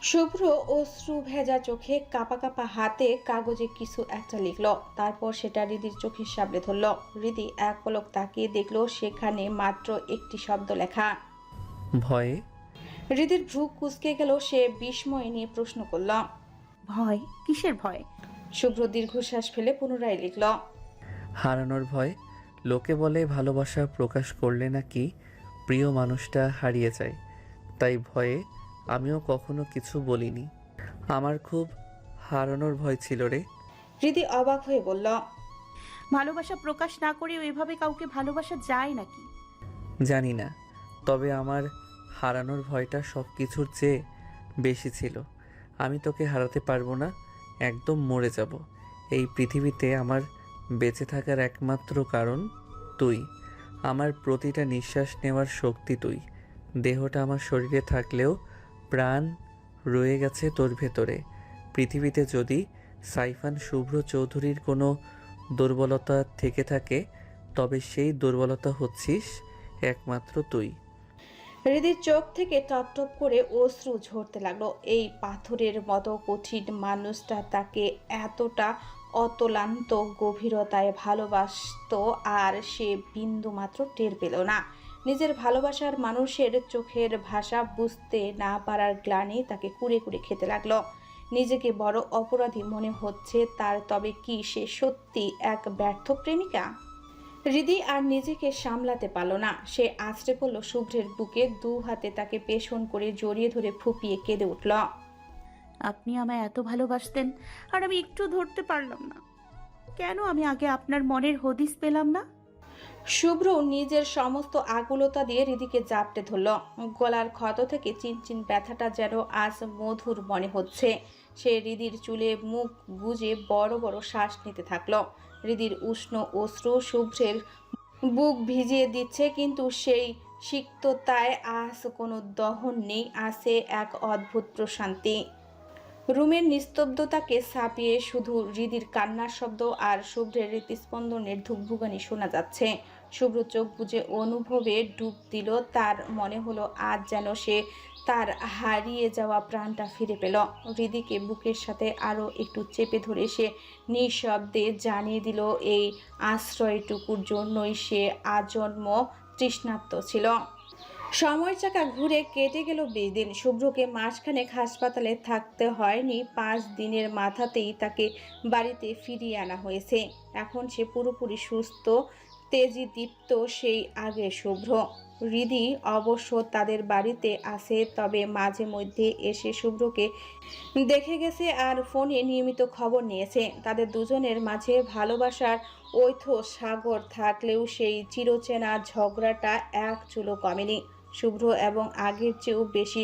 শুভ্র অশ্রু ভেজা চোখে কাঁপা কাঁপা হাতে কাগজে কিছু একটা লিখলো। তারপর সেটা হৃদির চোখের সামনে ধরলো। হৃদি এক পলক তাকিয়ে দেখলো সেখানে মাত্র একটি শব্দ লেখা। ভয়ে। হৃদির ভ্রু কুঁচকে গেল। সে বিস্ময় নিয়ে প্রশ্ন করল। ভয়? কিসের ভয়? শুভ্র দীর্ঘশ্বাস ফেলে পুনরায় লিখল। হারানোর ভয়। লোকে বলে ভালোবাসা প্রকাশ করলে নাকি প্রিয় মানুষটা হারিয়ে যায়, তাই ভয়ে আমিও কখনো কিছু বলিনি। আমার খুব হারানোর ভয় ছিল রে। হৃদি অবাক হয়ে বলল। ভালোবাসা প্রকাশ না করে ওইভাবে কাউকে ভালোবাসা যায় নাকি? জানি না, তবে আমার হারানোর ভয়টা সব কিছুর চেয়ে বেশি ছিল। আমি তোকে হারাতে পারবো না, একদম মরে যাব। এই পৃথিবীতে আমার বেঁচে থাকার একমাত্র কারণ তুই। আমার প্রতিটা নিঃশ্বাস নেওয়ার শক্তি তুই। দেহটা আমার শরীরে থাকলেও প্রাণ রয়ে গেছে তোর ভেতরে। পৃথিবীতে যদি সাইফান শুভ্র চৌধুরীর কোনো দুর্বলতা থেকে থাকে, তবে সেই দুর্বলতা হচ্ছিস একমাত্র তুই। হৃদির চোখ থেকে টপ টপ করে অশ্রু ঝরতে লাগলো। এই পাথরের মতো কঠিন মানুষটা তাকে এতটা অতলান্ত গভীরতায় ভালোবাসতো, আর সে বিন্দু মাত্র টের পেল না। নিজের ভালোবাসার মানুষের চোখের ভাষা বুঝতে না পারার গ্লানি তাকে কুরে কুরে খেতে লাগলো। নিজেকে বড় অপরাধী মনে হচ্ছে তার। তবে কি সে সত্যি এক ব্যর্থ প্রেমিকা? হৃদি আর নিজেকে সামলাতে পারল না। সে আছড়ে পড়ল শুভ্রের বুকে, দু হাতে তাকে পেছন করে জড়িয়ে ধরে ফুপিয়ে কেঁদে উঠল। আপনি আমায় এত ভালোবাসতেন আর আমি একটু ধরতে পারলাম না। কেন আমি আগে আপনার মনের হদিস পেলাম না? শুভ্র নিজের সমস্ত আকুলতা দিয়ে হৃদিকে জাপটে ধরল। গলার ক্ষত থেকে চিনচিন ব্যথাটা যেন আজ মধুর মনে হচ্ছে। সে হৃদির চুলে মুখ গুজে বড় বড় শ্বাস নিতে থাকলো। হৃদির উষ্ণ অশ্রু শুভ্রের বুক ভিজিয়ে দিচ্ছে, কিন্তু সেই সিক্ততায় আজ কোনো দহন নেই, আছে এক অদ্ভুত প্রশান্তি। রুমের নিস্তব্ধতাকে ছাপিয়ে শুধু হৃদির কান্নার শব্দ আর শুভ্রের হৃৎস্পন্দনের ধুকভুকানি শোনা যাচ্ছে। শুভ্র চোখ বুজে অনুভবে ডুব দিল। তার মনে হলো আজ যেন সে তার হারিয়ে যাওয়া প্রাণটা ফিরে পেল। হৃদিকে বুকের সাথে আরও একটু চেপে ধরে সে নিঃশব্দে জানিয়ে দিল এই আশ্রয়টুকুর জন্যই সে আজন্ম তৃষ্ণার্ত ছিল। সময়ের চাকা ঘুরে কেটে গেল 20 দিন। শুভ্রকে মাসখানেক হাসপাতালে থাকতে হয়নি। 5 দিনের মাথাতেই তাকে বাড়িতে ফিরিয়ে আনা হয়েছে। এখন সে পুরোপুরি সুস্থ, তেজি দীপ্ত, সেই আগের শুভ্র। হৃদি অবশ্য তাদের বাড়িতে আছে, তবে মাঝে মধ্যে এসে শুভ্রকে দেখে গেছে আর ফোনে নিয়মিত খবর নিয়েছে। তাদের দুজনের মাঝে ভালোবাসার অথৈথ সাগর থাকলেও সেই চিরচেনা ঝগড়াটা এক চুলো কমেনি। শুভ্র এবং আগের চেয়েও বেশি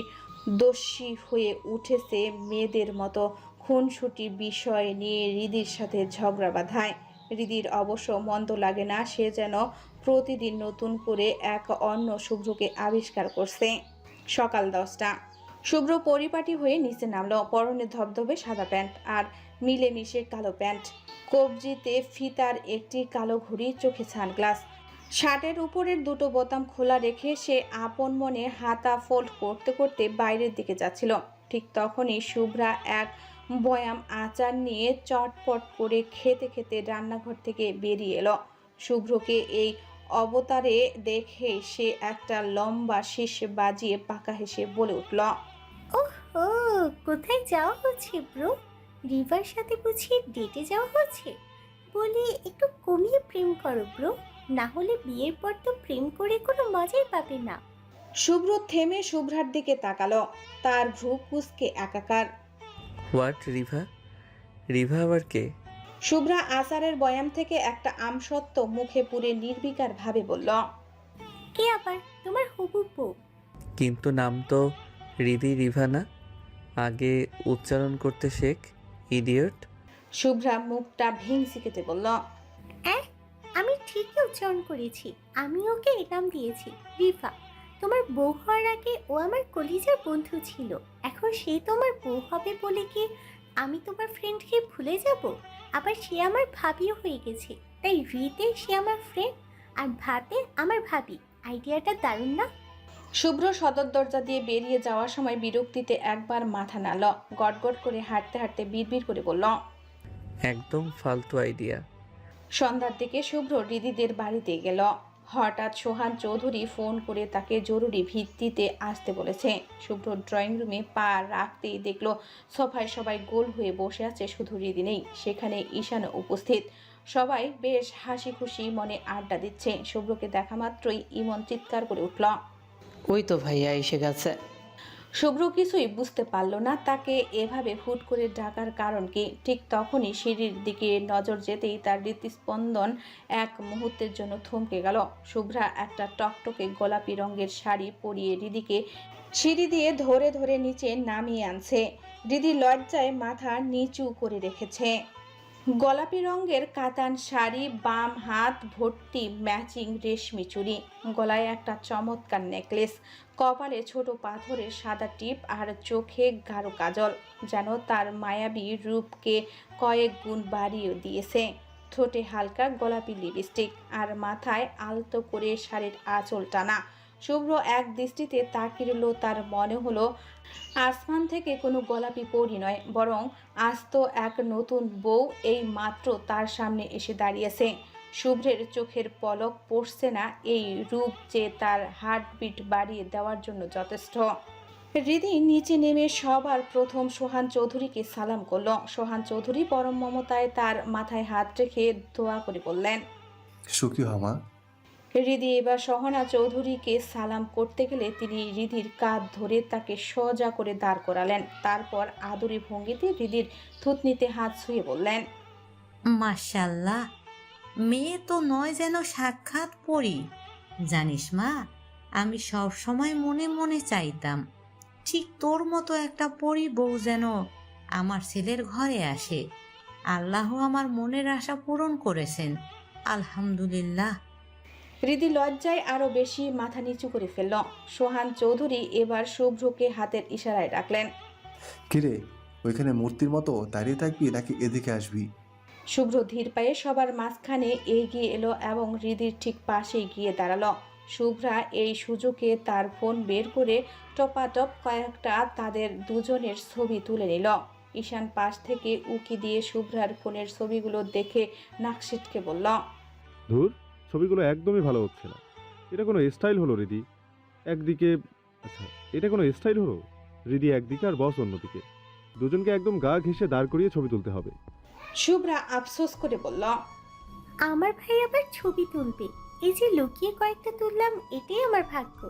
দস্যি হয়ে উঠেছে। মেয়েদের মতো খুনসুটি বিষয় নিয়ে হৃদির সাথে ঝগড়া বাঁধায়। হৃদির অবশ্য মন্দ লাগে না, সে যেন প্রতিদিন নতুন করে এক অন্য শুভ্রকে আবিষ্কার করছে। সকাল 10টা। শুভ্র পরিপাটি হয়ে নিচে নামলো। পরনে ধবধবে সাদা প্যান্ট আর মিলেমিশে কালো প্যান্ট, কবজিতে ফিতার একটি কালো ঘড়ি, চোখে সানগ্লাস। শার্টের উপরের দুটো বোতাম খোলা রেখে সে আপন মনে হাতা ফোল্ড করতে করতে বাইরের দিকে যাচ্ছিল। ঠিক তখনই শুভ্রা এক বয়াম আচার নিয়ে চটপট করে খেতে খেতে রান্নাঘর থেকে বেরিয়ে এলো। শুভ্রকে এই অবতারে দেখে সে একটা লম্বা শীষ বাজিয়ে পাকা হেসে বলে উঠল। ও, কোথায় যাওয়া হচ্ছে ব্রো? রিভার সাথে বুঝি ডেটে যাওয়া হচ্ছে? বলি একটু কমিয়ে প্রেম করো ব্রো, না হলে বিয়ের পর তো প্রেম করে কোনো মজাই পাবে না। শুভ্র থেমে শুভ্রার দিকে তাকালো। তার ভ্রু কুঁচকে একাকার। হোয়াট? রিভা? রিভা আবার কে? শুভ্রা আচারের বয়াম থেকে একটা আমসত্ত্ব মুখে পুরে নির্বিকার ভাবে বলল। কে আবার? তোমার হবু বউ। কিন্তু নাম তো হৃদি, রিভা না? আগে উচ্চারণ করতে শেখ, ইডিয়ট। শুভ্রা মুখটা ভেঙচি কেটে বলল। অ্যাঁ, আমি ঠিকই উচ্চারণ করেছি। আমি ওকে এ নাম দিয়েছি, রিফা। তোমার বউ হওয়ার আগে ও আমার কলিজার বন্ধু ছিল। এখন সে তোমার বউ হবে বলে কি আমি তোমার ফ্রেন্ডকে ভুলে যাব? আবার সে আমার ভাবিও হয়ে গেছে, তাই রিতে সে আমার ফ্রেন্ড আর ভাতে আমার ভাবি। আইডিয়াটা দারুণ না? শুভ্র সদর দরজা দিয়ে বেরিয়ে যাওয়ার সময় বিরক্তিতে একবার মাথা নাড়ল, গটগট করে হাঁটতে হাঁটতে বিড়বিড় করে বলল। একদম ফালতু আইডিয়া। সন্ধ্যার দিকে শুভ্র রিদিদের বাড়িতে গেল। হঠাৎ সোহান চৌধুরী ফোন করে তাকে জরুরি ভিত্তিতে আসতে বলেছে। শুভ্র ড্রয়িং রুমে পা রাখতেই দেখল সোফায় সবাই গোল হয়ে বসে আছে, শুধু রিদি নেই, সেখানে ঈশানও উপস্থিত। সবাই বেশ হাসি খুশি মনে আড্ডা দিচ্ছে। শুভ্রকে দেখা মাত্রই ইমন চিৎকার করে উঠল। ওই তো ভাইয়া এসে গেছে। শুভ্র কিছুই বুঝতে পারল না তাকে এভাবে হুট করে ডাকার কারণ কি। ঠিক তখনই সিঁড়ির দিকে নজর যেতেই তার হৃৎস্পন্দন এক মুহূর্তের জন্য থমকে গেল। শুভ্রা একটা টকটকে গোলাপি রঙের শাড়ি পরিয়ে রিদিকে সিঁড়ি দিয়ে ধরে ধরে নিচে নামিয়ে আনছে। রিদি লজ্জায় মাথা নিচু করে রেখেছে। গোলাপি রঙের কাতান শাড়ি, বাম হাত ভর্তি ম্যাচিং রেশমি চুড়ি, গলায় একটা চমৎকার নেকলেস, কপালে ছোট পাথরের সাদা টিপ আর চোখে গাঢ় কাজল যেন তার মায়াবী রূপকে কয়েক গুণ বাড়িয়ে দিয়েছে। ঠোঁটে হালকা গোলাপি লিপস্টিক আর মাথায় আলতো করে শাড়ির আঁচল টানা। শুভ্র এক দৃষ্টিতে তাকিয়ে তার মনে হলো আসমান থেকে কোনো গোলাপি পরী নয়, বরং আস্ত এক নতুন বউ এই মাত্র তার সামনে এসে দাঁড়িয়েছে। শুভ্রের চোখের পলক পড়ছে না, এই রূপ যে তার হার্টবিট বাড়িয়ে দেওয়ার জন্য যথেষ্ট। রিদি নিচে নেমে সবার প্রথম সোহান চৌধুরীকে সালাম করল। সোহান চৌধুরী পরম মমতায় তার মাথায় হাত রেখে দোয়া করে বললেন, সুখী হমা। রিদি এবার সহনা চৌধুরীকে সালাম করতে গেলে তিনি রিদির কাঁধ ধরে তাকে সোজা করে দাঁড় করালেন। তারপর আদুরি ভঙ্গিতে রিদির থুতনিতে হাত ছুঁয়ে বললেন, মাশাল্লাহ, মেয়ে তো নয় যেন সাক্ষাৎ পরী। জানিস মা, আমি সব সময় মনে মনে চাইতাম ঠিক তোর মতো একটা পরী বউ যেন আমার ছেলের ঘরে আসে। আল্লাহ আমার মনের আশা পূরণ করেছেন, আলহামদুলিল্লাহ। রিদি লজ্জায় আরো বেশি মাথা নিচু করে ফেলল। সোহান চৌধুরী এবার শুভ্রকে হাতের ইশারায় ডাকলেন, কিরে, ওইখানে মূর্তির মতো দাঁড়িয়ে থাকবি নাকি এদিকে আসবি? শুভ্র ধীর পায়ে সবার মাঝখানে এগিয়ে এলো এবং হৃদির ঠিক পাশেই গিয়ে দাঁড়ালো। শুভ্রা এই সুযোগে তার ফোন বের করে টপাটপ কয়েকটা তাদের দুজনের ছবি তুলে নিল। ঈশান পাশ থেকে উকি দিয়ে শুভ্রার ফোনের ছবিগুলো দেখে নাক সিটকে বলল, ধুর, ছবিগুলো একদমই ভালো হচ্ছে না। এটা কোনো স্টাইল হলো রিদি? একদিকে আচ্ছা, এটা কোনো স্টাইল হলো? রিদি একদিকে আর বস অন্যদিকে, দুজনকে একদম গা ঘেঁষে দাঁড় করিয়ে ছবি তুলতে হবে। শুভ্রা আফসোস করে বলল, আমার ভাই আবার ছবি তুলবে, এই যে লুকিয়ে কয়েকটা তুললাম, এটাই আমার ভাগ্য।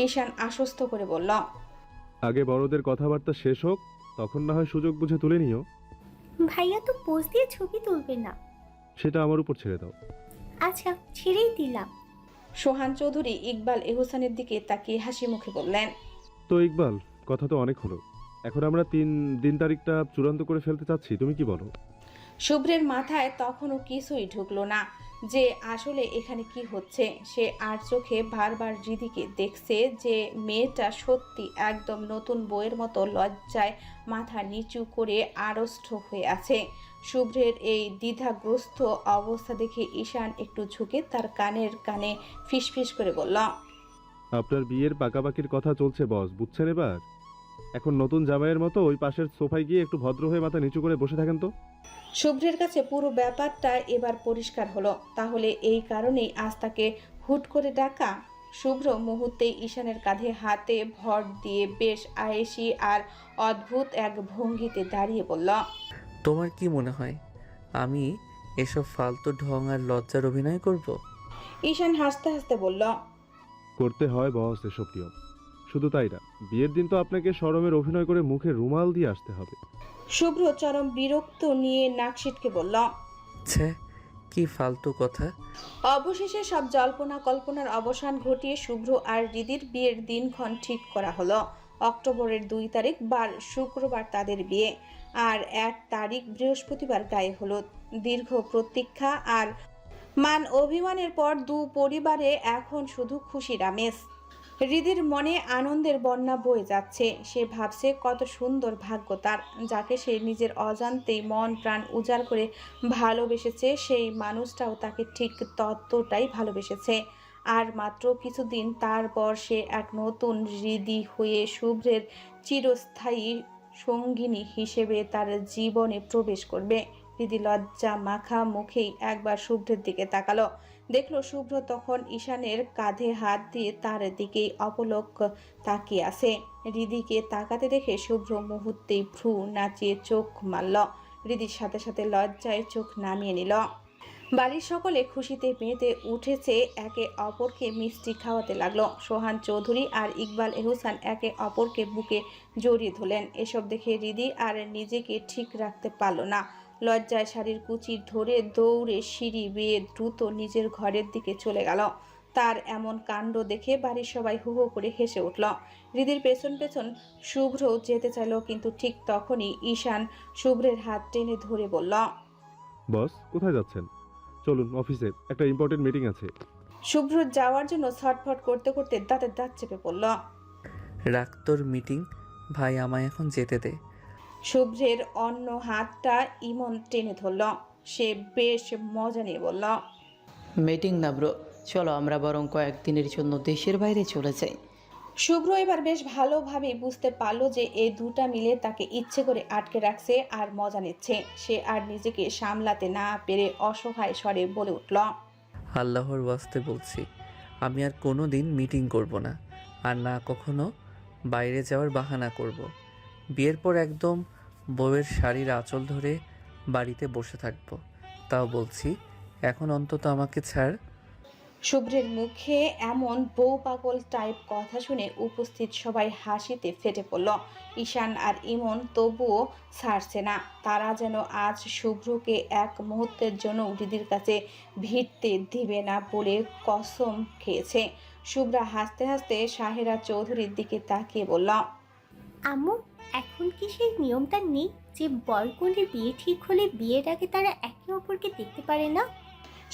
ঈশান আশ্বস্ত করে বলল, আগে বড়দের কথাবার্তা শেষ হোক, তখন না হয় সুযোগ বুঝে তুলে নিও। ভাইয়া তো পোজ দিয়ে ছবি তুলবে না। সেটা আমার উপর ছেড়ে দাও। আচ্ছা, ছেড়েই দিলাম। সোহান চৌধুরী ইকবাল এহসানের দিকে তাকিয়ে হাসি মুখে বললেন, তো ইকবাল, কথা তো অনেক হলো, এখন আমরা দিন তারিখটা চূড়ান্ত করে ফেলতে চাচ্ছি, তুমি কি বলো? শুভ্রের মাথায় তখনও কিছুই ঢুকলো না যে আসলে এখানে কি হচ্ছে। সে আর চোখে বারবার রিদিকে দেখছে যে মেয়েটা সত্যি একদম নতুন বইয়ের মতো লজ্জায় মাথা নিচু করে আড়ষ্ট হয়ে আছে। শুভ্রের এই দ্বিধাগ্রস্ত অবস্থা দেখে ঈশান একটু ঝুঁকে তার কানে ফিসফিস করে বলল, আপনার বিয়ের পাকাপাকির কথা চলছে বস, বুঝছেন? এবার এখন নতুন জামাইয়ের মতো ওই পাশের সোফায় গিয়ে একটু ভদ্র হয়ে মাথা নিচু করে বসে থাকেন তো। শুভ্রের কাছে পুরো ব্যাপারটা এবার পরিষ্কার হলো। তাহলে এই কারণেই আজ তাকে হুট করে ডাকা। শুভ্র মুহূর্তেই ঈশানের কাঁধে হাতে ভর দিয়ে বেশ আয়েশি আর অদ্ভুত এক ভঙ্গিতে দাঁড়িয়ে বলল, তোমার কি মনে হয় আমি এসব ফালতু ঢং আর লজ্জার অভিনয় করব? ঈশান হাসতে হাসতে বলল, করতে হয় বস এসব নিয়ম, শুধু তাই না, বিয়ের দিন তো আপনাকে শরমের অভিনয় করে মুখে রুমাল দিয়ে আসতে হবে। শুভ্র চরম বিরক্ত নিয়ে নাক সিটকে বলল, ছে, কি ফালতু কথা। অবশেষে সব জল্পনা কল্পনার অবসান ঘটিয়ে শুভ্র আর রিদির বিয়ের দিনক্ষণ ঠিক করা হলো। অক্টোবরের 2 তারিখ বার শুক্রবার তাদের বিয়ে, আর 1 তারিখ বৃহস্পতিবার গায়ে হলুদ। দীর্ঘ প্রতীক্ষা আর মান অভিমানের পর দু পরিবারে এখন শুধু খুশির আমেজ। হৃদির মনে আনন্দের বন্যা বয়ে যাচ্ছে। সে ভাবছে কত সুন্দর ভাগ্য তার, যাকে সে নিজের অজান্তেই মন প্রাণ উজাড় করে ভালোবেসেছে, সেই মানুষটাও তাকে ঠিক ততটাই ভালোবেসেছে। আর মাত্র কিছুদিন তারপর সে এক নতুন হৃদি হয়ে শুভ্রের চিরস্থায়ী সঙ্গিনী হিসেবে তার জীবনে প্রবেশ করবে। হৃদি লজ্জা মাখা মুখেই একবার শুভ্রের দিকে তাকালো, দেখলো শুভ্র তখন ঈশানের কাঁধে হাত দিয়ে তার দিকেই অপলক তাকিয়ে আছে। হৃদিকে তাকাতে দেখে শুভ্র মুহূর্তেই ভ্রু নাচিয়ে চোখ মারল। হৃদির সাথে সাথে লজ্জায় চোখ নামিয়ে নিল। বাড়ির সকলে খুশিতে মেতে উঠেছে, একে অপরকে মিষ্টি খাওয়াতে লাগলো। সোহান চৌধুরী আর ইকবাল এহসান একে অপরকে বুকে জড়িয়ে ধরলেন। এসব দেখে হৃদি আর নিজেকে ঠিক রাখতে পারল না। লজ্জায় শাড়ির কুচি ধরে দৌড়ে সিঁড়ি বেয়ে দ্রুত নিজের ঘরের দিকে চলে গেল। তার এমন কাণ্ড দেখে বাড়ির সবাই হু হু করে হেসে উঠল। হৃদির পেছন পেছন শুভ্রও যেতে চাইল, কিন্তু ঠিক তখনই ঈশান শুভ্রের হাত টেনে ধরে বলল, বস কোথায় যাচ্ছেন? চলুন অফিসে, একটা ইম্পর্টেন্ট মিটিং আছে। শুভ্র যাওয়ার জন্য ছটফট করতে করতে দাঁতের দাঁত চেপে পড়ল। রাখ তোর মিটিং, ভাই আমায় এখন যেতে দে। শুভ্রের অন্য হাতটা ইমন টেনে ধরল। সে বেশ মজা নিয়ে বলল, মিটিং না ব্রো, চলো আমরা বরং কয়েকদিনের জন্য দেশের বাইরে চলে যাই। শুভ্র এবার বেশ ভালোভাবে বুঝতে পারলো যে এই দুটা মিলে তাকে ইচ্ছে করে আটকে রাখছে আর মজা নিচ্ছে। সে আর নিজেকে সামলাতে না পেরে অসহায় স্বরে বলে উঠল, আল্লাহর ওয়াস্তে বলছি, আমি আর কোনো দিন মিটিং করব না, আর না কখনো বাইরে যাওয়ার বাহানা করব। বিয়ের পর একদম বউয়ের শাড়ির আঁচল ধরে বাড়িতে বসে থাকবো। তাও বলছি, এখন অন্তত আমাকে ছাড়। শুভ্রের মুখে এমন বউ পাগল টাইপ কথা শুনে উপস্থিত সবাই হাসিতে ফেটে পড়ল। ঈশান আর ইমন তবুও ছাড়ছে না। তারা যেন আজ শুভ্রকে এক মুহূর্তের জন্য হৃদির কাছে ভিড়তে দিবে না বলে কসম খেয়েছে। শুভ্রা হাসতে হাসতে সাহেরা চৌধুরীর দিকে তাকিয়ে বলল, আম্মু, এখন কি সেই নিয়মটা নেই যে বরকনের বিয়ে ঠিক হলে বিয়ের আগে তারা একে অপরকে দেখতে পারে না?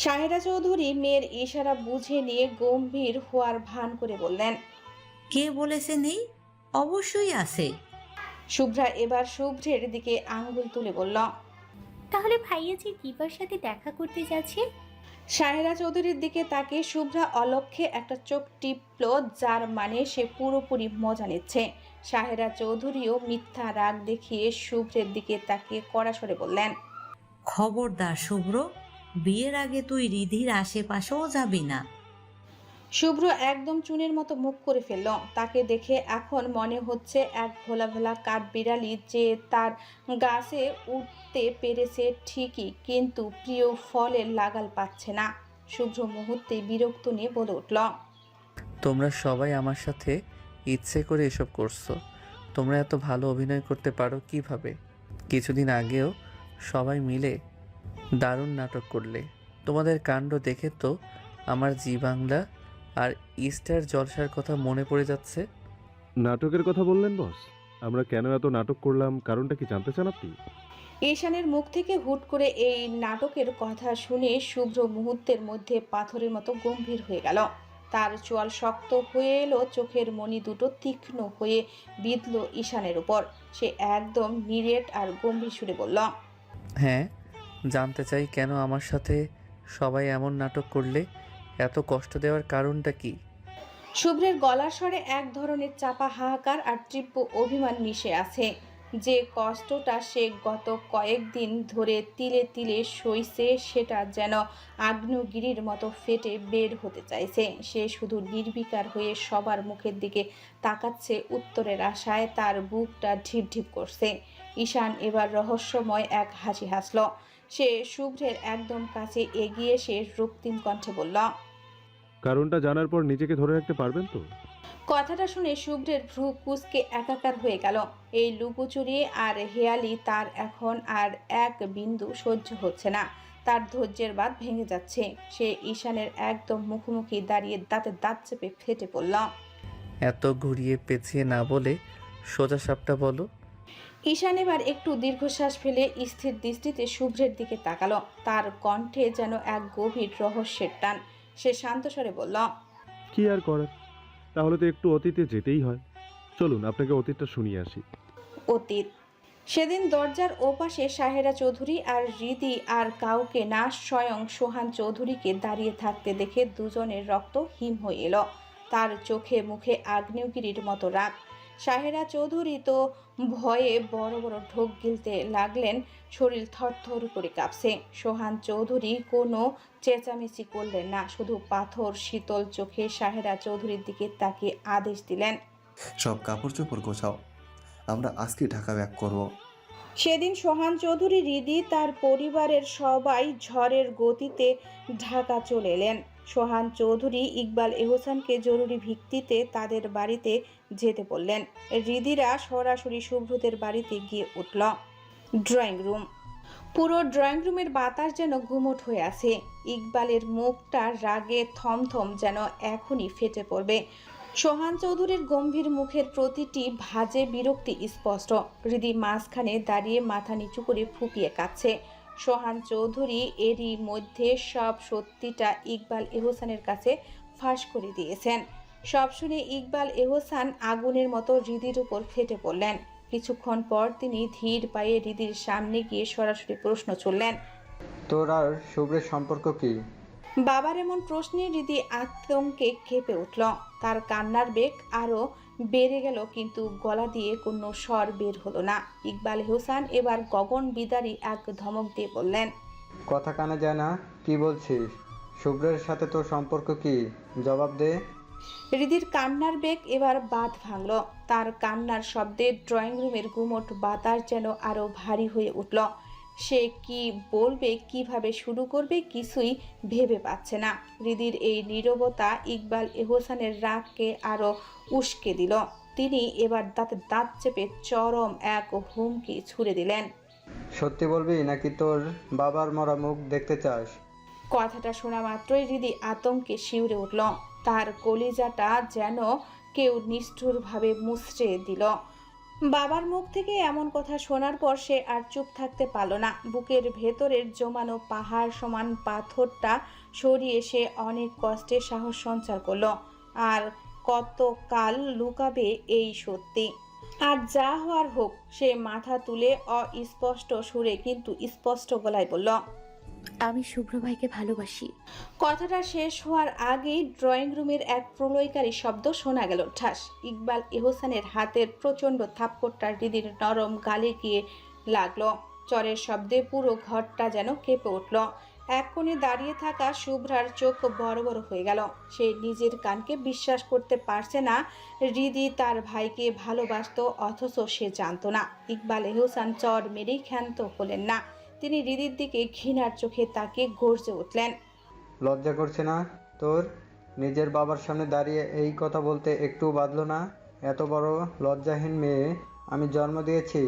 সাহেরা চৌধুরী মেয়ের ইশারা বুঝে নিয়ে গম্ভীর হওয়ার ভান করে বললেন। কে বলেছে নেই? অবশ্যই আছে। শুভ্রা এবার শুভ্রের দিকে আঙ্গুল তুলে বলল, তাহলে ভাইয়া যে দিবার সাথে দেখা করতে যাচ্ছে? সাহেরা চৌধুরীর দিকে তাকে শুভ্রা অলক্ষ্যে একটা চোখ টিপল, যার মানে সে পুরোপুরি মজা নিচ্ছে। সাহেরা চৌধুরীও মিথ্যা রাগ দেখিয়ে শুভ্রের দিকে তাকিয়ে কড়া স্বরে বললেন, খবরদার শুভ্র, বিয়ের আগে তুই রিধির আশেপাশেও যাবি না। শুভ্র একদম চুনের মতো মুখ করে ফেলল। তাকে দেখে এখন মনে হচ্ছে এক ভোলা ভোলা কাঠবিড়ালি যে তার গাছে উঠতে পেরেছে ঠিকই, কিন্তু প্রিয় ফলের লাগাল পাচ্ছে না। শুভ্র মুহূর্তে বিরক্ত নিয়ে বলে উঠল, তোমরা সবাই আমার সাথে ইচ্ছে করে এসব করছো। তোমরা এত ভালো অভিনয় করতে পারো কিভাবে? কিছুদিন আগেও সবাই মিলে দারুণ নাটক করলে। তোমাদের কাণ্ড দেখে তো আমার জি বাংলা আর ইস্টার জলসার কথা মনে পড়ে যাচ্ছে। নাটকের কথা বললেন বস, আমরা কেন এত নাটক করলাম কারণটা কি জানতে চান আপনি? ঈশানের মুখ থেকে হুট করে এই নাটকের কথা শুনে শুভ্র মুহূর্তের মধ্যে পাথরের মতো গম্ভীর হয়ে গেল। তার চোয়াল শক্ত হয়ে এলো, চোখের মণি দুটো তীক্ষ্ণ হয়ে বিঁধল ঈশানের উপর। সে একদম নিরেট আর গম্ভীর সুরে বলল, হ্যাঁ, জানতে চাই কেন আমার সাথে সবাই এমন নাটক করলে? এত কষ্ট দেওয়ার কারণটা কি? শুভ্রের গলার স্বরে এক ধরনের চাপা হাহাকার আর তীব্র অভিমান মিশে আছে। যে কষ্টটা সে গত কয়েকদিন ধরে তিলে তিলে সইছে, সেটা যেন আগ্নেয়গিরির মতো ফেটে বের হতে চাইছে। সে শুধু নির্বিকার হয়ে সবার মুখের দিকে তাকাচ্ছে উত্তরের আশায়। তার বুকটা ঢিপ ঢিপ করছে। ঈশান এবার রহস্যময় এক হাসি হাসল। সে শুভ্রের একদম কাছে এগিয়ে সে রক্তিম কণ্ঠে বলল, কারণটা জানার পর নিজেকে ধরে রাখতে পারবেন তো? কথাটা শুনে শুভ্রের ভ্রু কুঁচকে একাকার হয়ে গেল। এই লুকোচুরি আর হেয়ালি তার এখন আর এক বিন্দু সহ্য হচ্ছে না। তার ধৈর্যের বাঁধ ভেঙে যাচ্ছে। সে ঈশানের একদম মুখোমুখি দাঁড়িয়ে দাঁতে দাঁত চেপে ফেটে পড়ল। এত ঘুরিয়ে পেঁচিয়ে না বলে সোজা সাপটা বলো। ঈশান এবার একটু দীর্ঘশ্বাস ফেলে স্থির দৃষ্টিতে শুভ্রের দিকে তাকালো। তার কণ্ঠে যেন এক গভীর রহস্যের টান। সে শান্ত স্বরে বলল, কি আর করার, তাহলে তো একটু অতীতে যেতেই হয়। চলুন আপনাকে অতীতটা শুনিয়ে আসি। অতীত। সেদিন দরজার ওপাশে সাহেরা চৌধুরী আর হৃদি আর কাউকে না, স্বয়ং সোহান চৌধুরীকে দাঁড়িয়ে থাকতে দেখে দুজনের রক্ত হিম হয়ে এলো। তার চোখে মুখে আগ্নেয়গিরির মতো রাগ। সাহেরা চৌধুরী তো ভয়ে বড় বড় ঢোক গিলতে লাগলেন, শরীর থরথর করে কাঁপছে। সোহান চৌধুরী কোনো চেঁচামেচি করলেন না, শুধু পাথর শীতল চোখে সাহেরা চৌধুরীর দিকে তাকিয়ে আদেশ দিলেন, সব কাপড় চোপড় গোছাও, আমরা আজকে ঢাকা ব্যাক করব। সেদিন সোহান চৌধুরী, হৃদি, তার পরিবারের সবাই ঝড়ের গতিতে ঢাকা চলে এলেন। সোহান চৌধুরী ইকবাল এহসানকে জরুরি ভিত্তিতে তাদের বাড়িতে যেতে বললেন। হৃদিরা সরাসরি শুভ্রতের বাড়িতে গিয়ে উঠল। ড্রয়িং রুম, পুরো ড্রয়িং রুমের বাতাস যেন গুমোট হয়ে আছে। ইকবালের মুখটা রাগে থমথম, যেন এখনই ফেটে পড়বে। সোহান চৌধুরীর গম্ভীর মুখের প্রতিটি ভাঁজে বিরক্তি স্পষ্ট। হৃদি মাঝখানে দাঁড়িয়ে মাথা নিচু করে ফুপিয়ে কাঁদছে। সোহান চৌধুরী এরই মধ্যে সব সত্যিটা ইকবাল এহসানের কাছে ফাঁস করে দিয়েছেন। সব শুনে ইকবাল এহসান আগুনের মতো হৃদির উপর ফেটে পড়লেন। কিছুক্ষণ পর তিনি ধীর পায়ে হৃদির সামনে গিয়ে সরাসরি প্রশ্ন ছুড়লেন, তোর আর শুভ্রের সম্পর্ক কি? বাবার এমন প্রশ্নে হৃদি আতঙ্কে কেঁপে উঠল। তার কান্নার বেগ আরো বেড়ে গেল, কিন্তু গলা দিয়ে কোনো স্বর বের হলো না। ইকবাল হোসেন এবার গগন বিদারী এক ধমক দিয়ে বললেন, কথা কানে যায় না, কি বলছিস? শুভ্রের সাথে তোর সম্পর্ক কি? জবাব দে। হৃদির কান্নার বেগ এবার বাঁধ ভাঙল। তার কান্নার শব্দে ড্রয়িং রুমের গুমোট বাতাস যেন আরো ভারী হয়ে উঠল। সে কি বলবে, কিভাবে শুরু করবে, কিছুই ভেবে পাচ্ছে না। হৃদির এই নীরবতা ইকবাল এহসানের রাগকে আরো উস্কে দিল। তিনি এবার দাঁতে দাঁত চেপে চরম এক হুমকি ছুড়ে দিলেন, সত্যি বলবি নাকি তোর বাবার মরা মুখ দেখতে চাস? কথাটা শোনা মাত্রই হৃদি আতঙ্কে শিউরে উঠল। তার কলিজাটা যেন কেউ নিষ্ঠুরভাবে মুচড়ে দিল। বাবার মুখ থেকে এমন কথা শোনার পর সে আর চুপ থাকতে পারল না। বুকের ভেতরের জমানো পাহাড় সমান পাথরটা সরিয়ে সে অনেক কষ্টে সাহস সঞ্চার করলো। আর কতকাল লুকাবে এই সত্যি? আর যা হওয়ার হোক, সে মাথা তুলে অস্পষ্ট সুরে কিন্তু স্পষ্ট গলায় বলল, আমি শুভ্র ভাইকে ভালোবাসি। কথাটা শেষ হওয়ার আগেই ড্রয়িং রুমের এক প্রলয়কারী শব্দ শোনা গেল। ঠাস! ইকবাল এহসানের হাতের প্রচণ্ড থাপ্পড়টা হৃদির নরম গালে গিয়ে লাগলো। চরের শব্দে পুরো ঘরটা যেন কেঁপে উঠল। এক কোণে দাঁড়িয়ে থাকা শুভ্রার চোখ বড় বড় হয়ে গেল। সে নিজের কানকে বিশ্বাস করতে পারছে না। হৃদি তার ভাইকে ভালোবাসতো, অথচ সে জানতো না। ইকবাল এহসান চর মেরেই ক্ষান্ত হলেন না। তিনি হৃদির দিকে ঘৃণার চোখে তাকে গর্জে উঠলেন, লজ্জা করছে না তোর? নিজের বাবার সামনে দাঁড়িয়ে এই কথা বলতে একটু বাধলো না? এত বড় লজ্জাহীন মেয়ে আমি জন্ম দিয়েছি।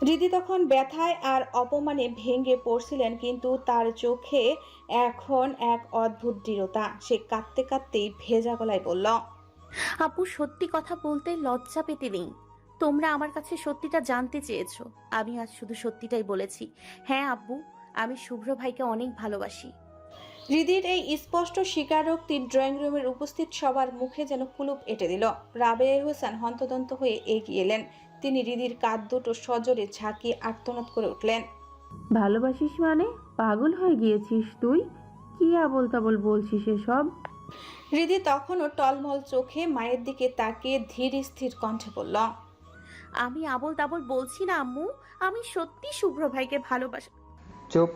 হৃদি তখন ব্যথায় আর অপমানে ভেঙে পড়ছিলেন, কিন্তু তার চোখে এখন এক অদ্ভুত দৃঢ়তা। সে কাঁদতে কাঁদতেই ভেজা গলায় বলল, আপু, সত্যি কথা বলতে লজ্জা পেতে নেই। তোমরা আমার কাছে সত্যিটা জানতে চেয়েছো, আমি আজ শুধু সত্যিটাই বলেছি। হ্যাঁ আব্বু, আমি শুভ্র ভাইকে অনেক ভালোবাসি। হৃদির এই স্পষ্ট স্বীকারোক্তি ড্রয়িং রুমের উপস্থিত সবার মুখে যেন কুলুপ এঁটে দিল। রাবেয়া হোসেন হন্তদন্ত হয়ে এগিয়ে এলেন। তিনি হৃদির কাঁধ দুটো সজোরে ঝাঁকিয়ে আর্তনাদ করে উঠলেন, ভালোবাসিস মানে? পাগল হয়ে গিয়েছিস তুই? কি আবোল তাবোল বলছিস এসব? হৃদি তখনও টলমল চোখে মায়ের দিকে তাকিয়ে ধীর স্থির কণ্ঠে বলল, আমি আবোল তাবোল বলছি না আম্মু, আমি সত্যি শুভ্র ভাইকে ভালোবাসি। চুপ!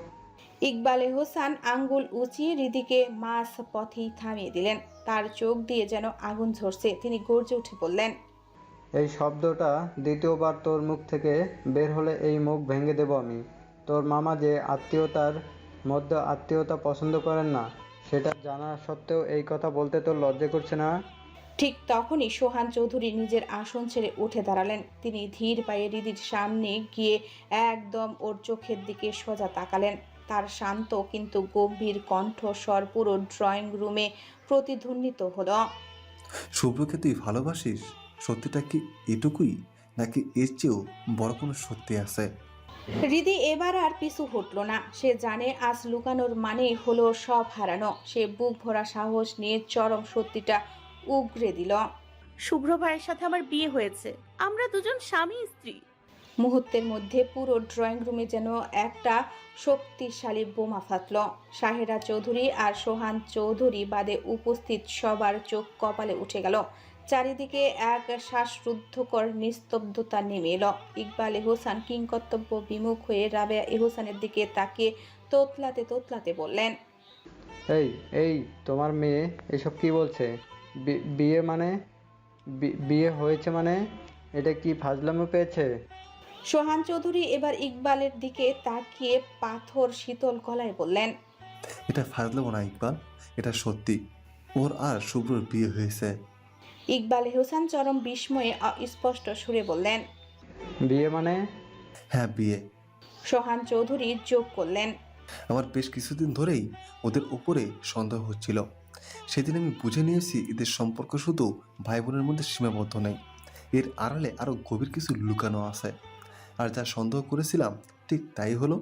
ইকবাল হোসেন আঙ্গুল উঁচিয়ে হৃদিকে মাঝ পথেই থামিয়ে দিলেন। তার চোখ দিয়ে যেন আগুন ঝরছে। তিনি গর্জে উঠে বললেন, এই শব্দটা দ্বিতীয়বার তোর মুখ থেকে বের হলে এই মুখ ভেঙে দেব আমি। তোর মামা যে আত্মীয়তার মধ্যে আত্মীয়তা পছন্দ করেন না, সেটা জানা সত্ত্বেও এই কথা বলতে তোর লজ্জা করছে না? ঠিক তখনই সোহান চৌধুরী নিজের আসন ছেড়ে উঠে দাঁড়ালেন। তিনি ধীর পায়ে হৃদির সামনে গিয়ে একদম ওর চোখের দিকে সোজা তাকালেন। তার শান্ত কিন্তু গম্ভীর কণ্ঠস্বর পুরো ড্রয়িং রুমে প্রতিধ্বনিত হলো, শুভ্রকে তুই ভালোবাসিস? সত্যিটা কি এটুকুই, নাকি এর চেয়েও বড় কোনো সত্যি আছে? হৃদি এবার আর পিছু হটল না। সে জানে আজ লুকানোর মানেই হলো সব হারানো। সে বুক ভরা সাহস নিয়ে চরম সত্যিটা উগরে দিল, শুভ্র ভাইয়ের সাথে আমার বিয়ে হয়েছে, আমরা দুজন স্বামী স্ত্রী। মুহূর্তের মধ্যে পুরো ড্রয়িং রুমে যেন একটা শক্তিশালী বোমা ফাটল। সাহেরা চৌধুরী আর সোহান চৌধুরী বাদে উপস্থিত সবার চোখ কপালে উঠে গেল। চারিদিকে এক শ্বাসরুদ্ধকর নিস্তব্ধতা নেমে এলো। ইকবাল এহসান কিংকর্তব্য বিমুখ হয়ে রাবেয়া এহসানের দিকে তাকিয়ে তোতলাতে তোতলাতে বললেন, এই এই তোমার মেয়ে এসব কি বলছে? বিয়ে মানে বিয়ে হয়েছে মানে? এটা কি ফাজলামো পেয়েছে? সোহান চৌধুরী এবার ইকবালের দিকে তাকিয়ে পাথর শীতল গলায় বললেন, এটা ফাজলামো না ইকবাল, এটা সত্যি। ওর আর শুভ্রর বিয়ে হয়েছে। ইকবাল এহসান চরম বিস্ময়ে স্পষ্ট সুরে বললেন, বিয়ে মানে? হ্যাঁ বিয়ে। সোহান চৌধুরী যোগ করলেন, আমার বেশ কিছুদিন ধরেই ওদের উপরে সন্দেহ হচ্ছিল। সেদিন আমি বুঝে নিয়েছি এদের সম্পর্ক শুধু ভাই বোনের মধ্যে সীমাবদ্ধ নেই, এর আড়ালে আরও গভীর কিছু লুকানো আছে। আর যা সন্দেহ করেছিলাম ঠিক তাই হলো।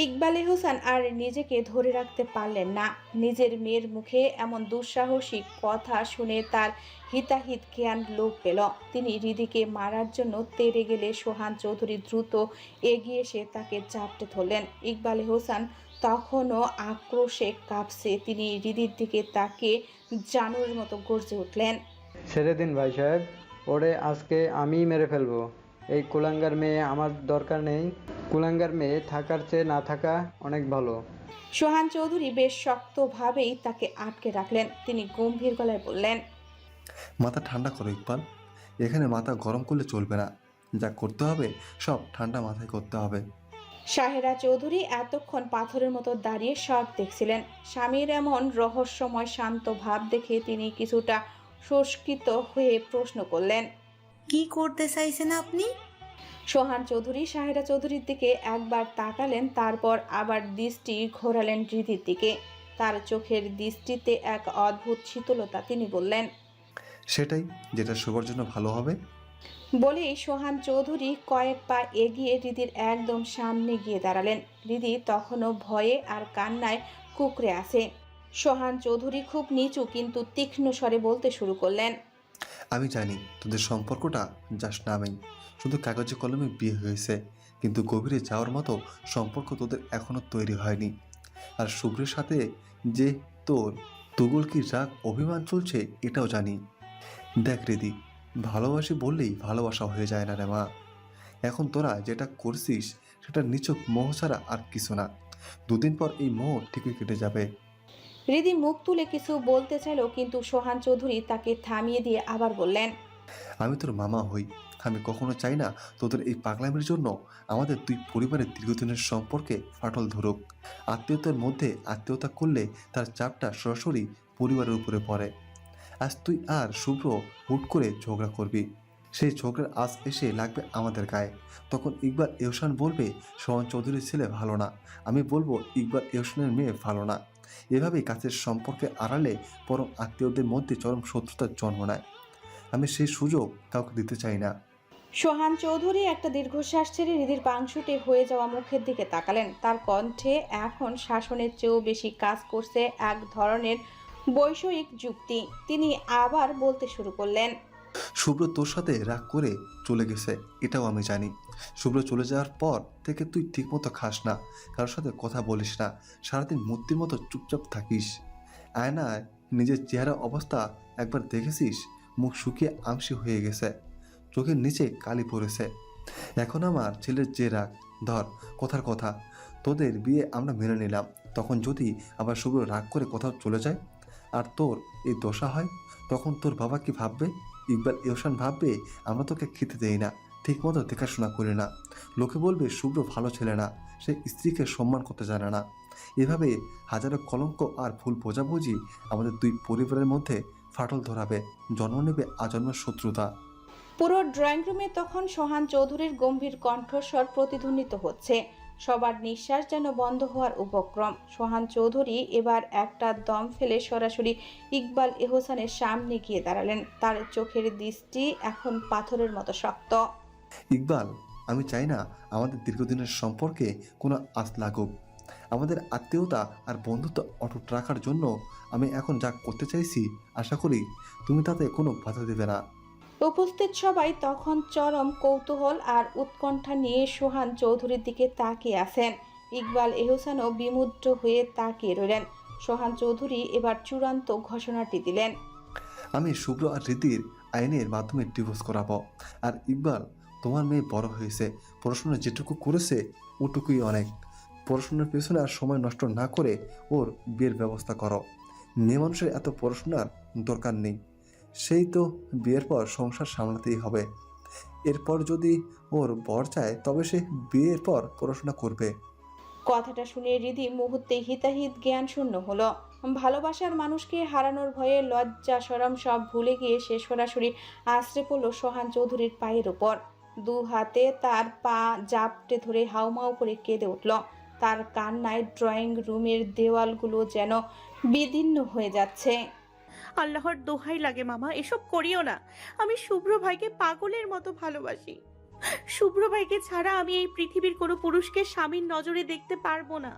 ইকবাল এহসান আর নিজেকে ধরে রাখতে পারলেন না। নিজের মেয়ের মুখে এমন দুঃসাহসিক কথা শুনে তার হিতাহিত জ্ঞান লোপ পেল। তিনি হৃদিকে মারার জন্য তেড়ে গেলে সোহান চৌধুরী দ্রুত এগিয়ে এসে তাকে চাপটে ধরলেন। ইকবাল এহসান তখনও আক্রোশে কাঁপছে। তিনি হৃদির দিকে তাকিয়ে জানোয়ারের মতো গর্জে উঠলেন, ছেড়ে দিন ভাই সাহেব, ওরে আজকে আমিই মেরে ফেলবো। এই কুলাঙ্গার মেয়ে আমার দরকার নেই। কুলাঙ্গার মেয়ে থাকার চেয়ে না থাকা অনেক ভালো। সোহান চৌধুরী বেশ শক্তভাবেই তাকে আটকে রাখলেন। তিনি গম্ভীর গলায় বললেন, মাথা ঠান্ডা করো ইকবাল, এখানে মাথা গরম করলে চলবে না। যা করতে হবে সব ঠান্ডা মাথায় করতে হবে। সাহেরা চৌধুরী এতক্ষণ পাথরের মতো দাঁড়িয়ে সব দেখছিলেন। স্বামীর এমন রহস্যময় শান্ত ভাব দেখে তিনি কিছুটা শুষ্কিত হয়ে প্রশ্ন করলেন, কি করতে চাইছেন আপনি? সোহান চৌধুরী সাহেরা চৌধুরীর দিকে একবার তাকালেন, তারপর আবার দৃষ্টি ঘোরালেন হৃদির দিকে। তার চোখের দৃষ্টিতে এক অদ্ভুত শীতলতা। তিনি বললেন, সেটাই, যেটা শুভর জন্য ভালো হবে। বলেই সোহান চৌধুরী কয়েক পা এগিয়ে হৃদির একদম সামনে গিয়ে দাঁড়ালেন। হৃদি তখনও ভয়ে আর কান্নায় কুঁকড়ে আছে। সোহান চৌধুরী খুব নিচু কিন্তু তীক্ষ্ণ স্বরে বলতে শুরু করলেন, আমি জানি তোদের সম্পর্কটা জাস্ট নামেই, শুধু কাগজে কলমে বিয়ে হয়েছে, কিন্তু গভীরে যাওয়ার মতো সম্পর্ক তোদের এখনো তৈরি হয়নি। আর শুভ্রের সাথে যে তোর তুগুল কি রাগ অভিমান চলছে এটাও জানি। দেখ রিদি, ভালোবাসি বললেই ভালোবাসা হয়ে যায় না রে মা। এখন তোরা যেটা করছিস সেটা নিছক মোহ ছাড়া আর কিছু না। দুদিন পর এই মোহ ঠিকই কেটে যাবে। হৃদি মুখ তুলে কিছু বলতে চাইল, কিন্তু সোহান চৌধুরী তাকে থামিয়ে দিয়ে আবার বললেন, আমি তোর মামা হই, আমি কখনো চাই না তোদের এই পাগলামির জন্য আমাদের দুই পরিবারের দীর্ঘদিনের সম্পর্কে ফাটল ধরুক। আত্মীয়তার মধ্যে আত্মীয়তা করলে তার চাপটা সরাসরি পরিবারের উপরে পড়ে। আজ তুই আর শুভ্র হুট করে ঝগড়া করবি, সেই ঝগড়ার আজ এসে লাগবে আমাদের গায়ে। তখন ইকবাল এহসান বলবে সোহান চৌধুরীর ছেলে ভালো না, আমি বলবো ইকবাল এহসানের মেয়ে ভালো না। এভাবেই কাছের সম্পর্কে আড়ালে বরং আত্মীয়দের মধ্যে চরম শত্রুতার জন্ম নেয়। আমি সেই সুযোগ কাউকে দিতে চাই না। সোহান চৌধুরী একটা দীর্ঘশ্বাস ছেড়ে হৃদির পাংশুটে হয়ে যাওয়া মুখের দিকে তাকালেন। তার কণ্ঠে এখন শাসনের চেয়েও বেশি কাজ করছে এক ধরনের বৈষয়িক যুক্তি। তিনি আবার বলতে শুরু করলেন, শুভ্র তোর সাথে রাগ করে চলে গেছে, এটাও আমি জানি। শুভ্র চলে যাওয়ার পর থেকে তুই ঠিকমতো খাস না, কারোর সাথে কথা বলিস না, সারাদিন মূর্তির মতো চুপচাপ থাকিস। আয়নায় নিজের চেহারা অবস্থা একবার দেখেছিস? মুখ শুকিয়ে আমসি হয়ে গেছে, চোখের নিচে কালি পড়েছে। এখন আমার ছেলের যে রাগ, ধর কথার কথা, তোদের বিয়ে আমরা মেনে নিলাম, তখন যদি আবার শুভ্র রাগ করে কোথাও চলে যায় আর তোর এই দশা হয়, তখন তোর বাবা কি ভাববে? ইকবাল এহসান ভাববে আমরা তোকে খেতে দেই না, ঠিকমতো দেখাশোনা করি না, লোকে বলবে শুভ্র ভালো ছেলে না, সে স্ত্রীকে সম্মান করতে জানে না। এভাবে হাজারো কলঙ্ক আর ভুল বোঝাবুঝি আমাদের দুই পরিবারের মধ্যে ফাটল ধরাবে, জন্ম নেবে আজন্মের শত্রুতা। পুরো ড্রয়িং রুমে তখন সোহান চৌধুরীর গম্ভীর কণ্ঠস্বর প্রতিধ্বনিত হচ্ছে। সবার নিঃশ্বাস যেন বন্ধ হওয়ার উপক্রম। সোহান চৌধুরী এবার একটা দম ফেলে সরাসরি ইকবাল এহসানের সামনে গিয়ে দাঁড়ালেন। তার চোখের দৃষ্টি এখন পাথরের মতো শক্ত। ইকবাল, আমি চাই না আমাদের দীর্ঘদিনের সম্পর্কে কোনো আঁচ লাগুক। আমাদের আত্মীয়তা আর বন্ধুত্ব অটুট রাখার জন্য আমি এখন যা করতে চাইছি, আশা করি তুমি তাতে কোনো বাধা দেবে না। উপস্থিত সবাই তখন চরম কৌতূহল আর উৎকণ্ঠা নিয়ে সোহান চৌধুরীর দিকে তাকিয়ে আছেন। ইকবাল এহসানও বিমুগ্ধ হয়ে তাকিয়ে রইলেন। সোহান চৌধুরী এবার চূড়ান্ত ঘোষণাটি দিলেন। আমি শুভ্র আর রীতির আইনের মাধ্যমে ডিভোর্স করাবো। আর ইকবাল, তোমার মেয়ে বড় হয়েছে, পড়াশোনা যেটুকু করেছে ওটুকুই অনেক। পড়াশোনার পেছনে আর সময় নষ্ট না করে ওর বিয়ের ব্যবস্থা করো। মেয়ে মানুষের এত পড়াশোনার দরকার নেই। সেই তো বিয়ের পর সংসার সামলাতেই হবে। এরপর যদি ওর বর চায় তবে সে বিয়ের পর পড়াশোনা করবে। কথাটা শুনে হৃদি মুহূর্তে হিতাহিত জ্ঞান শূন্য হলো। ভালোবাসার মানুষকে হারানোর ভয়ে লজ্জা শরম সব ভুলে গিয়ে সে সরাসরি আশ্রে পড়ল সোহান চৌধুরীর পায়ের উপর। দু হাতে তার পা জাপটে ধরে হাউমাউ করে কেঁদে উঠল। তার কান্নায় ড্রয়িং রুমের দেওয়ালগুলো যেন বিদীর্ণ হয়ে যাচ্ছে। আল্লাহর দোহাই লাগে মামা, এসব করিও না। আমি শুভ্র ভাইকে পাগলের মতো ভালোবাসি। শুভ্র ভাইকে ছাড়া আমি এই পৃথিবীর কোনো পুরুষকে স্বামীর নজরে দেখতে পারবো না।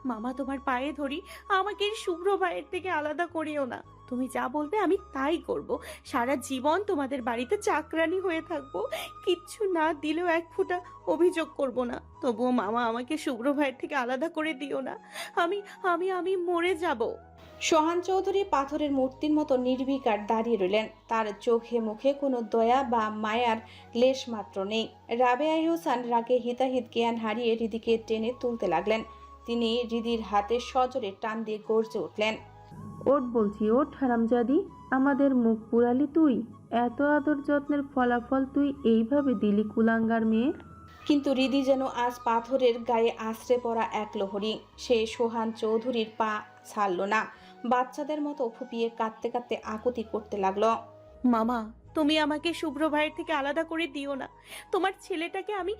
মামা, তোমার পায়ে ধরি, আমাকে এই শুভ্র ভাইয়ের থেকে আলাদা করিও না। তুমি যা বলবে আমি তাই করব। সারা জীবন তোমাদের বাড়িতে চাকরানি হয়ে থাকবো। কিচ্ছু না দিলেও এক ফোঁটা অভিযোগ করব না। তবুও মামা, আমাকে শুভ্র ভাইয়ের থেকে আলাদা করে দিও না। আমি আমি আমি মরে যাব। সোহান চৌধুরী পাথরের মূর্তির মতো নির্বিকার দাঁড়িয়ে রইলেন। তার চোখে মুখে কোনো দয়া বা মায়ার লেশ মাত্র নেই। রাবেয়া হোসেন রাগে হিতাহিত জ্ঞান হারিয়ে হৃদিকে টেনে তুলতে লাগলেন। তিনি হৃদির হাতে সজোরে টান দিয়ে গর্জে উঠলেন। ওঠ বলছি, ওঠ হারামজাদি। আমাদের মুখ পুরালি তুই। এত আদর যত্নের ফলাফল তুই এইভাবে দিলি কুলাঙ্গার মেয়ে। কিন্তু হৃদি যেন আজ পাথরের গায়ে আশ্রে পড়া এক লোহরী। সে সোহান চৌধুরীর পা ছাড়ল না। বাচ্চাদের মতো ফুপিয়ে কাঁদতে কাঁদতে আকুতি করতে লাগলো। মামা, তুমি আমাকে শুভ্র ভাইয়ের থেকে আলাদা করে দিও না। তোমার ছেলেটাকে আমি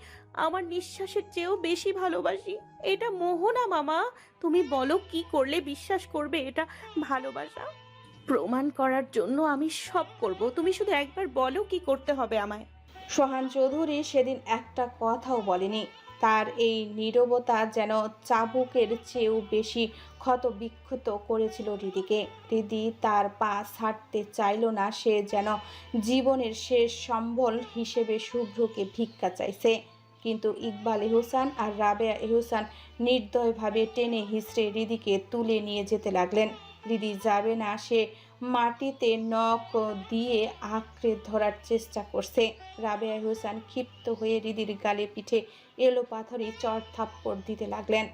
আমার নিঃশ্বাসের চেয়েও বেশি ভালোবাসি। এটা মোহ না মামা। তুমি বলো কি করলে বিশ্বাস করবে এটা ভালোবাসা? প্রমাণ করার জন্য আমি সব করব। তুমি শুধু একবার বলো কি করতে হবে আমায়। সোহান চৌধুরী সেদিন একটা কথাও বলেনি। তার এই নীরবতা যেন চাবুকের চেয়েও বেশি ক্ষত বিক্ষত করেছিল হৃদিকে। হৃদি তার পা ছাড়তে চাইল না। সে যেন জীবনের শেষ সম্বল হিসেবে শুভ্রকে ভিক্ষা চাইছে। কিন্তু ইকবাল এহসান আর রাবেয়া এহসান নির্দয়ভাবে টেনে হিঁচড়ে হৃদিকে তুলে নিয়ে যেতে লাগলেন। হৃদি যাবে না। সে মাটিতে নখ দিয়ে আঁকড়ে ধরার চেষ্টা করছে। রাবেয়া হোসেন ক্ষিপ্ত হয়ে হৃদির গালে পিঠে এলো পাথরে চড় থাপ্পড় দিতে লাগলেন।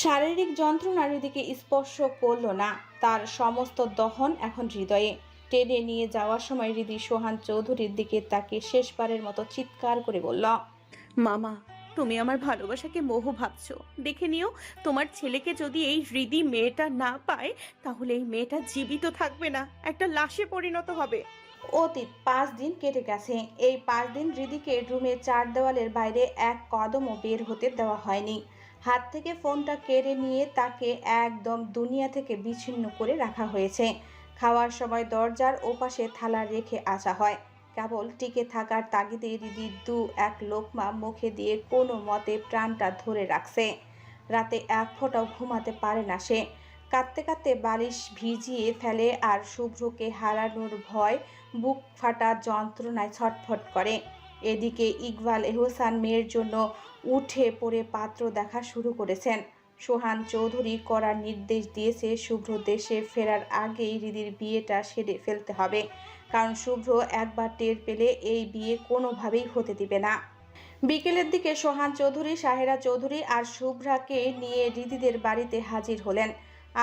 শারীরিক যন্ত্রণা হৃদিকে স্পর্শ করল না। তার সমস্ত দহন এখন হৃদয়ে। টেনে নিয়ে যাওয়ার সময় হৃদি সোহান চৌধুরীর দিকে তাকে শেষবারের মতো চিৎকার করে বলল, মামা, তুমি আমার ভালোবাসাকে মোহ ভাবছো। দেখে নিও, তোমার ছেলেকে যদি এই হৃদি মেয়েটা না পায় তাহলে এই মেয়েটা জীবিত থাকবে না, একটা লাশে পরিণত হবে। অতীত 5 দিন কেটে গেছে। এই 5 দিন হৃদিকে রুমের 4 দেওয়ালের বাইরে এক কদমও বের হতে দেওয়া হয়নি। হাত থেকে ফোনটা কেড়ে নিয়ে তাকে একদম দুনিয়া থেকে বিচ্ছিন্ন করে রাখা হয়েছে। খাওয়ার সময় দরজার ওপাশে থালা রেখে আসা হয়। কেবল টিকে থাকার তাগিদে হৃদি 2-1 লোকমা মুখে দিয়ে কোনো মতে প্রাণটা ধরে রাখছে। রাতে এক ফোঁটাও ঘুমাতে পারে না সে। কাঁদতে কাঁদতে বালিশ ভিজিয়ে ফেলে আর শুভ্রকে হারানোর ভয় বুক ফাটা যন্ত্রণায় ছটফট করে। এদিকে ইকবাল এহসান মেয়ের জন্য উঠে পড়ে পাত্র দেখা শুরু করেছেন। সোহান চৌধুরী করার নির্দেশ দিয়েছে শুভ্র দেশে ফেরার আগেই হৃদির বিয়েটা সেরে ফেলতে হবে। কারণ শুভ্র একবার টের পেলে এই বিয়ে কোনোভাবেই হতে দিবে না। বিকেলের দিকে সোহান চৌধুরী, সাহেরা চৌধুরী আর শুভ্রাকে নিয়ে হৃদিদের বাড়িতে হাজির হলেন।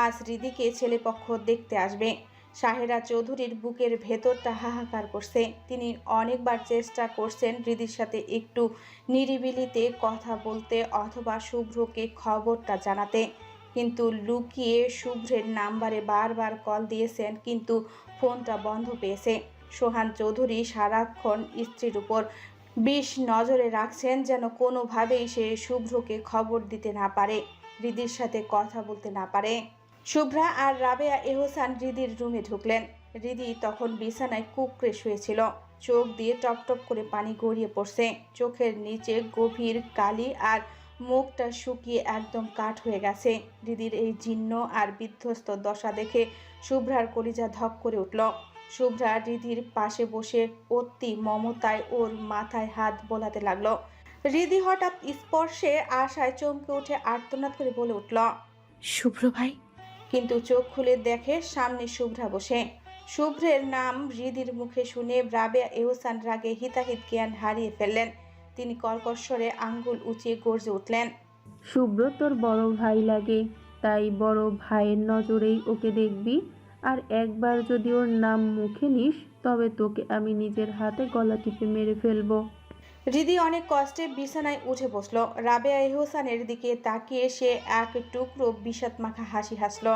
আজ হৃদিকে ছেলেপক্ষ দেখতে আসবে। সাহেরা চৌধুরীর বুকের ভেতরটা হাহাকার করছে। তিনি অনেকবার চেষ্টা করছেন হৃদির সাথে একটু নিরিবিলিতে কথা বলতে অথবা শুভ্রকে খবরটা জানাতে, কিন্তু লুকিয়ে শুভ্রের নাম্বারে বারবার কল দিয়েছেন, কিন্তু ফোনটা বন্ধ পেয়েছে। সোহান চৌধুরী সারাক্ষণ স্ত্রীর উপর বিষ নজরে রাখছেন যেন কোনোভাবেই সে শুভ্রকে খবর দিতে না পারে, হৃদির সাথে কথা বলতে না পারে। শুভ্রা আর রাবেয়া এহসান হৃদির রুমে ঢুকলেন। হৃদি তখন বিছানায় কুঁকড়ে শুয়েছিল। চোখ দিয়ে টপটপ করে পানি গড়িয়ে পড়ছে। চোখের নিচে গভীর কালি আর মুখটা শুকিয়ে একদম কাঠ হয়ে গেছে। হৃদির এই জীর্ণ আর বিধ্বস্ত দশা দেখে শুভ্রার কলিজা ধক করে উঠল। শুভ্রা রিধির পাশে বসে অতি মমতায় ওর মাথায় হাত বোলাতে লাগলো। রিধি হঠাৎ স্পর্শে আশায় চমকে উঠে আর্তনাদ করে বলে উঠল, শুভ্র ভাই। কিন্তু চোখ খুলে দেখে সামনে শুভ্রা বসে। শুভ্রের নাম রিধির মুখে শুনে রাবেয়া এহসান রাগে হিতাহিত জ্ঞান হারিয়ে ফেললেন। তিনি কর্কশ্বরে আঙ্গুল উঁচিয়ে গর্জে উঠলেন, শুভ্র তোর বড় ভাই লাগে, তাই বড় ভাইয়ের নজরেই ওকে দেখবি। আর একবার যদি ওর নাম মুখে নিস তবে তোকে আমি নিজের হাতে গলা টিপে মেরে ফেলবো। রিধি অনেক কষ্টে বিছানায় উঠে বসলো। রাবেয়া এহসানের দিকে তাকিয়ে সে এক টুকরো বিষাদ মাখা হাসি হাসল।